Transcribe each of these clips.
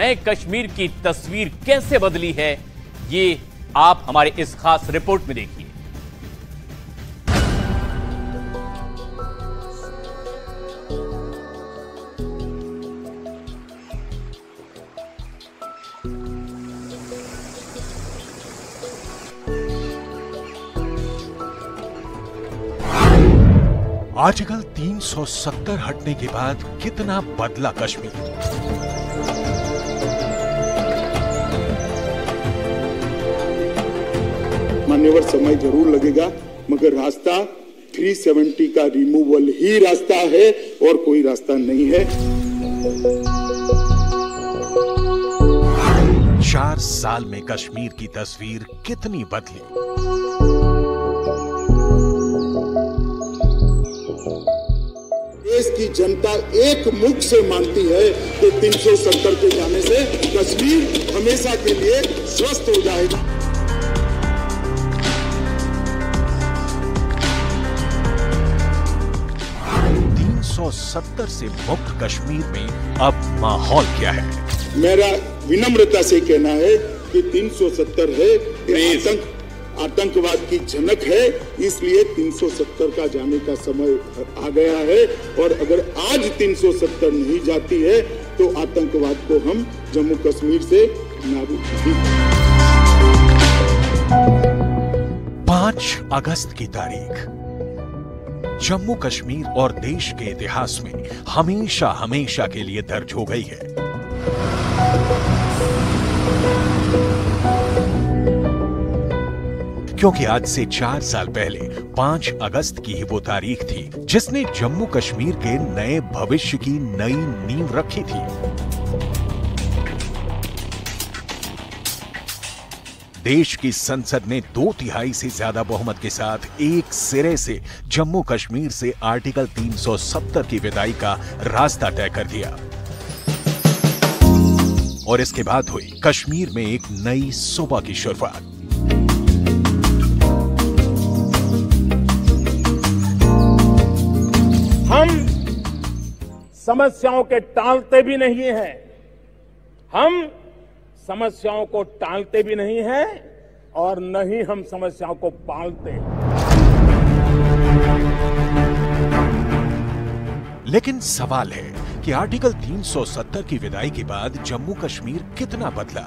नए कश्मीर की तस्वीर कैसे बदली है, ये आप हमारे इस खास रिपोर्ट में देखिए। आर्टिकल 370 हटने के बाद कितना बदला कश्मीर। मान्यवर समय जरूर लगेगा, मगर रास्ता 370 का रिमूवल ही रास्ता है और कोई रास्ता नहीं है। 4 साल में कश्मीर की तस्वीर कितनी बदली। देश की जनता एक मुख से मानती है कि 370 के जाने से कश्मीर हमेशा के लिए स्वस्थ हो जाएगा। तो 70 से मुक्त कश्मीर में अब माहौल क्या है? मेरा विनम्रता से कहना है कि 370 है आतंकवाद की जनक है, इसलिए 370 का जाने का समय आ गया है। और अगर आज 370 नहीं जाती है तो आतंकवाद को हम जम्मू कश्मीर से नाबूद। 5 अगस्त की तारीख जम्मू कश्मीर और देश के इतिहास में हमेशा हमेशा के लिए दर्ज हो गई है। क्योंकि आज से 4 साल पहले 5 अगस्त की ही वो तारीख थी जिसने जम्मू कश्मीर के नए भविष्य की नई नींव रखी थी। देश की संसद ने 2/3 से ज्यादा बहुमत के साथ एक सिरे से जम्मू कश्मीर से आर्टिकल 370 की विदाई का रास्ता तय कर दिया और इसके बाद हुई कश्मीर में एक नई सुबह की शुरुआत। हम समस्याओं के टालते भी नहीं हैं, हम समस्याओं को टालते भी नहीं हैं और न ही हम समस्याओं को पालते हैं। लेकिन सवाल है कि आर्टिकल 370 की विदाई के बाद जम्मू कश्मीर कितना बदला।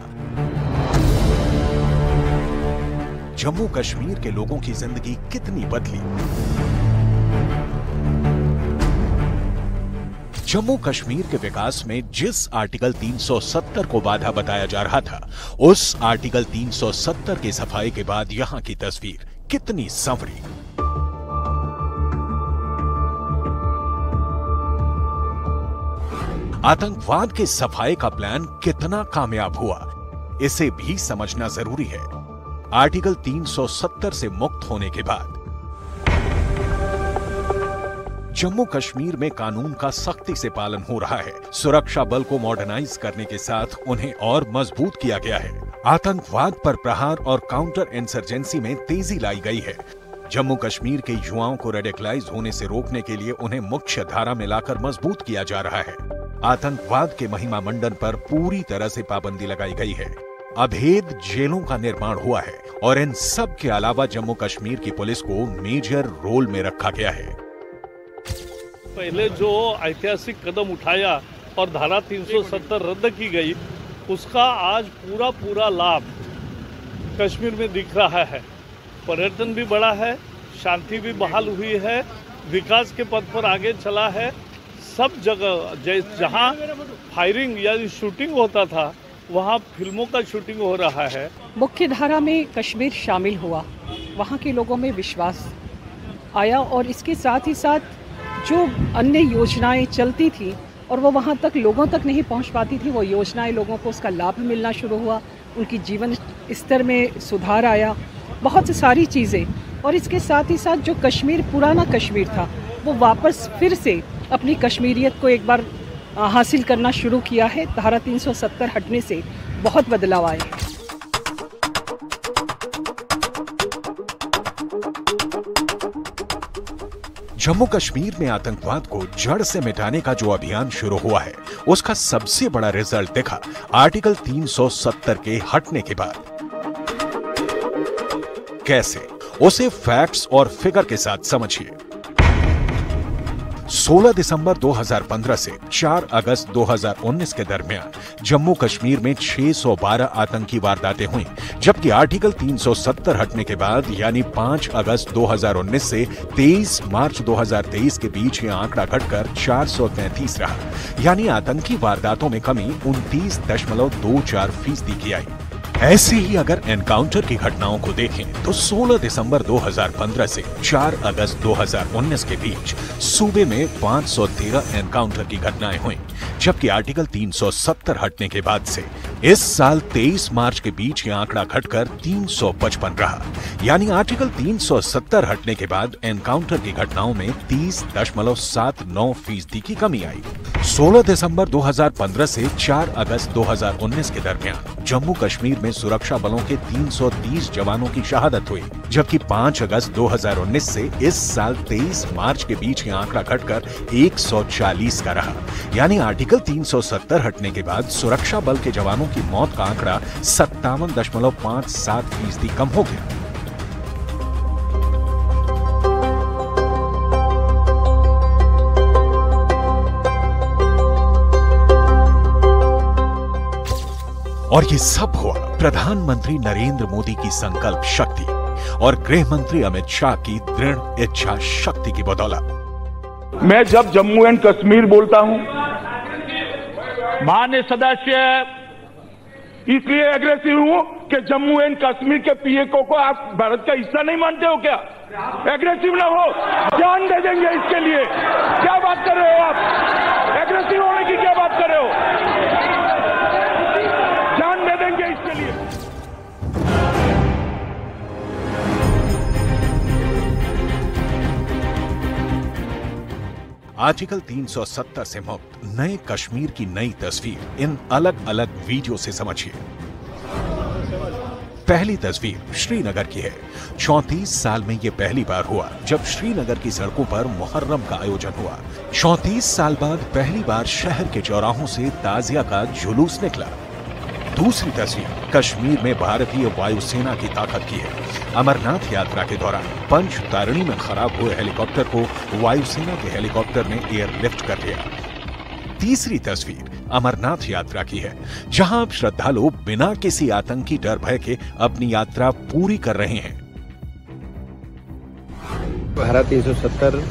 जम्मू कश्मीर के लोगों की जिंदगी कितनी बदली। जम्मू कश्मीर के विकास में जिस आर्टिकल 370 को बाधा बताया जा रहा था, उस आर्टिकल 370 की सफाई के बाद यहां की तस्वीर कितनी संवरी। आतंकवाद के सफाई का प्लान कितना कामयाब हुआ, इसे भी समझना जरूरी है। आर्टिकल 370 से मुक्त होने के बाद जम्मू कश्मीर में कानून का सख्ती से पालन हो रहा है। सुरक्षा बल को मॉडर्नाइज करने के साथ उन्हें और मजबूत किया गया है। आतंकवाद पर प्रहार और काउंटर इंसर्जेंसी में तेजी लाई गई है। जम्मू कश्मीर के युवाओं को रेडिकलाइज होने से रोकने के लिए उन्हें मुख्य धारा में लाकर मजबूत किया जा रहा है। आतंकवाद के महिमा मंडन पर पूरी तरह से पाबंदी लगाई गई है। अभेद जेलों का निर्माण हुआ है और इन सब के अलावा जम्मू कश्मीर की पुलिस को मेजर रोल में रखा गया है। पहले जो ऐतिहासिक कदम उठाया और धारा 370 रद्द की गई, उसका आज पूरा लाभ कश्मीर में दिख रहा है। पर्यटन भी बढ़ा है, शांति भी बहाल हुई है, विकास के पथ पर आगे चला है। सब जगह जहां फायरिंग या शूटिंग होता था, वहां फिल्मों का शूटिंग हो रहा है। मुख्य धारा में कश्मीर शामिल हुआ, वहां के लोगों में विश्वास आया और इसके साथ ही साथ जो अन्य योजनाएं चलती थी और वो वहाँ तक लोगों तक नहीं पहुँच पाती थी, वो योजनाएं लोगों को उसका लाभ मिलना शुरू हुआ, उनकी जीवन स्तर में सुधार आया, बहुत सारी चीज़ें। और इसके साथ ही साथ जो कश्मीर पुराना कश्मीर था, वो वापस फिर से अपनी कश्मीरियत को एक बार हासिल करना शुरू किया है। धारा 370 हटने से बहुत बदलाव आए हैं। जम्मू कश्मीर में आतंकवाद को जड़ से मिटाने का जो अभियान शुरू हुआ है, उसका सबसे बड़ा रिजल्ट दिखा आर्टिकल 370 के हटने के बाद। कैसे, उसे फैक्ट्स और फिगर के साथ समझिए। 16 दिसंबर 2015 से 4 अगस्त 2019 के दरमियान जम्मू कश्मीर में 612 आतंकी वारदातें हुई, जबकि आर्टिकल 370 हटने के बाद यानी 5 अगस्त 2019 से 23 मार्च 2023 के बीच यह आंकड़ा घटकर 433 रहा, यानी आतंकी वारदातों में कमी 29.24% की आई। ऐसे ही अगर एनकाउंटर की घटनाओं को देखें तो 16 दिसंबर 2015 से 4 अगस्त 2019 के बीच सूबे में 513 एनकाउंटर की घटनाएं हुई, जबकि आर्टिकल 370 हटने के बाद से इस साल 23 मार्च के बीच यह आंकड़ा घटकर 355 रहा, यानी आर्टिकल 370 हटने के बाद एनकाउंटर की घटनाओं में 30.79% की कमी आई। 16 दिसंबर 2015 से 4 अगस्त 2019 के दरमियान जम्मू कश्मीर में सुरक्षा बलों के 330 जवानों की शहादत हुई, जबकि 5 अगस्त 2019 से इस साल 23 मार्च के बीच यह आंकड़ा घटकर 140 का रहा, यानी आर्टिकल 370 हटने के बाद सुरक्षा बल के जवानों की मौत का आंकड़ा 57.57% कम हो गया। और ये सब हुआ प्रधानमंत्री नरेंद्र मोदी की संकल्प शक्ति और गृह मंत्री अमित शाह की दृढ़ इच्छा शक्ति की बदौलत। मैं जब जम्मू एंड कश्मीर बोलता हूं, माननीय सदस्य, इसलिए एग्रेसिव हूं कि जम्मू एंड कश्मीर के पीएको को आप भारत का हिस्सा नहीं मानते हो क्या? एग्रेसिव ना हो, जान दे देंगे इसके लिए। क्या बात कर रहे हो आप? एग्रेसिव होने की क्या बात कर रहे हो? जान दे देंगे इसके लिए। आर्टिकल 370 से मुक्त नए कश्मीर की नई तस्वीर इन अलग अलग वीडियो से समझिए। पहली तस्वीर श्रीनगर की है। 34 साल में यह पहली बार हुआ जब श्रीनगर की सड़कों पर मुहर्रम का आयोजन हुआ। 34 साल बाद पहली बार शहर के चौराहों से ताजिया का जुलूस निकला। दूसरी तस्वीर कश्मीर में भारतीय वायुसेना की ताकत की है। अमरनाथ यात्रा के दौरान पंचतारणी में खराब हुए हेलीकॉप्टर को वायुसेना के हेलीकॉप्टर ने एयरलिफ्ट कर लिया। तीसरी तस्वीर अमरनाथ यात्रा की है, जहां अब श्रद्धालु बिना किसी आतंकी डर भय के अपनी यात्रा पूरी कर रहे हैं। धारा 370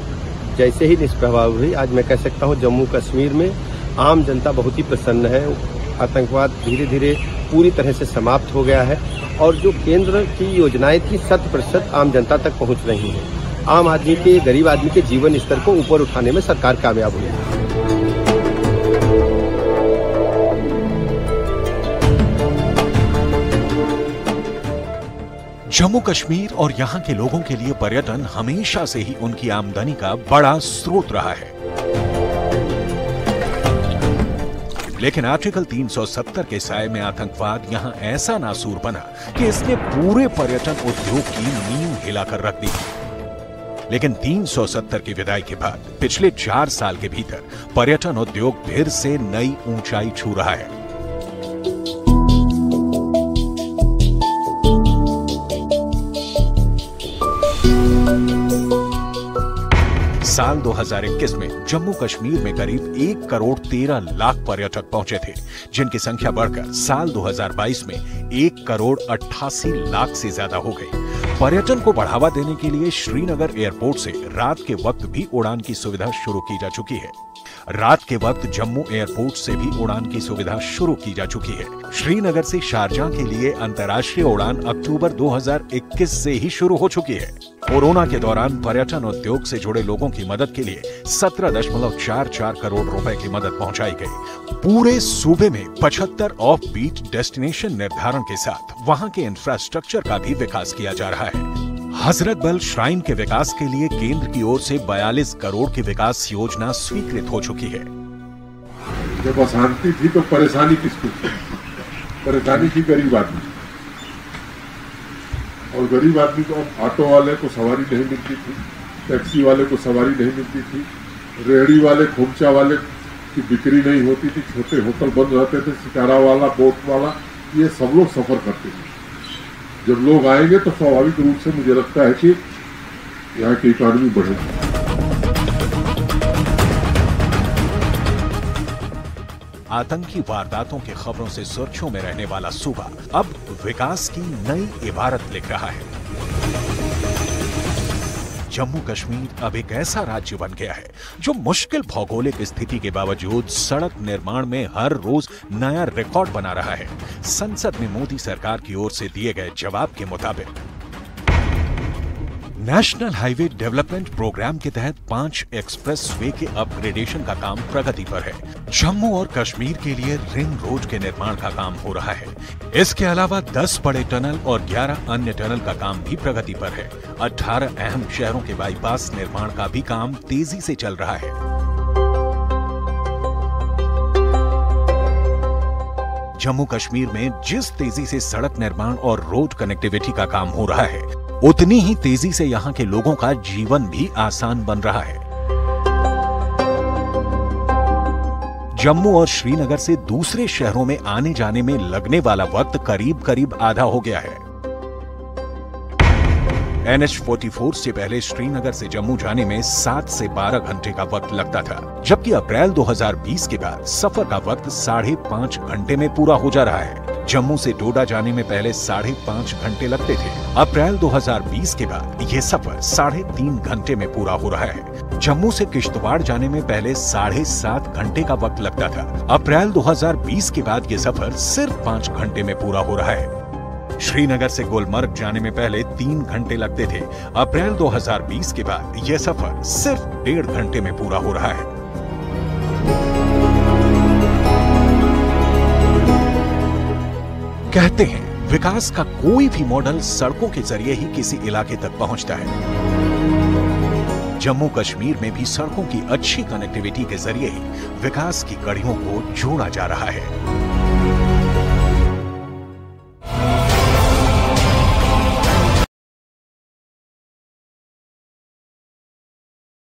जैसे ही निष्प्रभाव हुई, आज मैं कह सकता हूं जम्मू कश्मीर में आम जनता बहुत ही प्रसन्न है। आतंकवाद धीरे धीरे पूरी तरह से समाप्त हो गया है और जो केंद्र की योजनाएं थी 100% आम जनता तक पहुंच रही हैं। आम आदमी के, गरीब आदमी के जीवन स्तर को ऊपर उठाने में सरकार कामयाब हुई है। जम्मू कश्मीर और यहां के लोगों के लिए पर्यटन हमेशा से ही उनकी आमदनी का बड़ा स्रोत रहा है, लेकिन आर्टिकल 370 के साए में आतंकवाद यहां ऐसा नासूर बना कि इसने पूरे पर्यटन उद्योग की नींव हिलाकर रख दी। लेकिन 370 की विदाई के बाद पिछले 4 साल के भीतर पर्यटन उद्योग फिर से नई ऊंचाई छू रहा है। साल 2021 में जम्मू कश्मीर में करीब 1 करोड़ 13 लाख पर्यटक पहुंचे थे, जिनकी संख्या बढ़कर साल 2022 में 1 करोड़ 88 लाख से ज्यादा हो गई। पर्यटन को बढ़ावा देने के लिए श्रीनगर एयरपोर्ट से रात के वक्त भी उड़ान की सुविधा शुरू की जा चुकी है। रात के वक्त जम्मू एयरपोर्ट से भी उड़ान की सुविधा शुरू की जा चुकी है। श्रीनगर से शारजाह के लिए अंतर्राष्ट्रीय उड़ान अक्टूबर 2021 से ही शुरू हो चुकी है। कोरोना के दौरान पर्यटन उद्योग से जुड़े लोगों की मदद के लिए 17.44 करोड़ रुपए की मदद पहुंचाई गई। पूरे सूबे में 75 ऑफ बीट डेस्टिनेशन निर्धारण के साथ वहां के इंफ्रास्ट्रक्चर का भी विकास किया जा रहा है। हजरत बल श्राइन के विकास के लिए केंद्र की ओर से 42 करोड़ की विकास योजना स्वीकृत हो चुकी है। जब अशांति थी तो परेशानी किसको थी? परेशानी थी गरीब आदमी, और गरीब आदमी को ऑटो वाले को सवारी नहीं मिलती थी, टैक्सी वाले को सवारी नहीं मिलती थी, रेहड़ी वाले, खोमचा वाले की बिक्री नहीं होती थी, छोटे होटल बंद रहते थे, शिकारा वाला, बोट वाला, ये सब लोग सफर करते थे। जब लोग आएंगे तो स्वाभाविक रूप से मुझे लगता है कि यहाँ की इकॉनमी बढ़ेगी। आतंकी वारदातों की खबरों से सुर्खियों में रहने वाला सूबा अब विकास की नई इबारत लिख रहा है। जम्मू कश्मीर अब एक ऐसा राज्य बन गया है जो मुश्किल भौगोलिक स्थिति के बावजूद सड़क निर्माण में हर रोज नया रिकॉर्ड बना रहा है। संसद में मोदी सरकार की ओर से दिए गए जवाब के मुताबिक नेशनल हाईवे डेवलपमेंट प्रोग्राम के तहत 5 एक्सप्रेस वे के अपग्रेडेशन का काम प्रगति पर है। जम्मू और कश्मीर के लिए रिंग रोड के निर्माण का काम हो रहा है। इसके अलावा 10 बड़े टनल और 11 अन्य टनल का काम भी प्रगति पर है। 18 अहम शहरों के बाईपास निर्माण का भी काम तेजी से चल रहा है। जम्मू कश्मीर में जिस तेजी से सड़क निर्माण और रोड कनेक्टिविटी का काम हो रहा है, उतनी ही तेजी से यहां के लोगों का जीवन भी आसान बन रहा है। जम्मू और श्रीनगर से दूसरे शहरों में आने जाने में लगने वाला वक्त करीब करीब आधा हो गया है। NH-44 से पहले श्रीनगर से जम्मू जाने में 7 से 12 घंटे का वक्त लगता था, जबकि अप्रैल 2020 के बाद सफर का वक्त 5.5 घंटे में पूरा हो जा रहा है। जम्मू से डोडा जाने में पहले 5.5 घंटे लगते थे। अप्रैल 2020 के बाद ये सफर 3.5 घंटे में पूरा हो रहा है। जम्मू से किश्तवाड़ जाने में पहले 7.5 घंटे का वक्त लगता था। अप्रैल 2020 के बाद ये सफर सिर्फ 5 घंटे में पूरा हो रहा है। श्रीनगर से गुलमर्ग जाने में पहले 3 घंटे लगते थे। अप्रैल 2020 के बाद यह सफर सिर्फ 1.5 घंटे में पूरा हो रहा है। कहते हैं विकास का कोई भी मॉडल सड़कों के जरिए ही किसी इलाके तक पहुंचता है। जम्मू कश्मीर में भी सड़कों की अच्छी कनेक्टिविटी के जरिए ही विकास की कड़ियों को जोड़ा जा रहा है।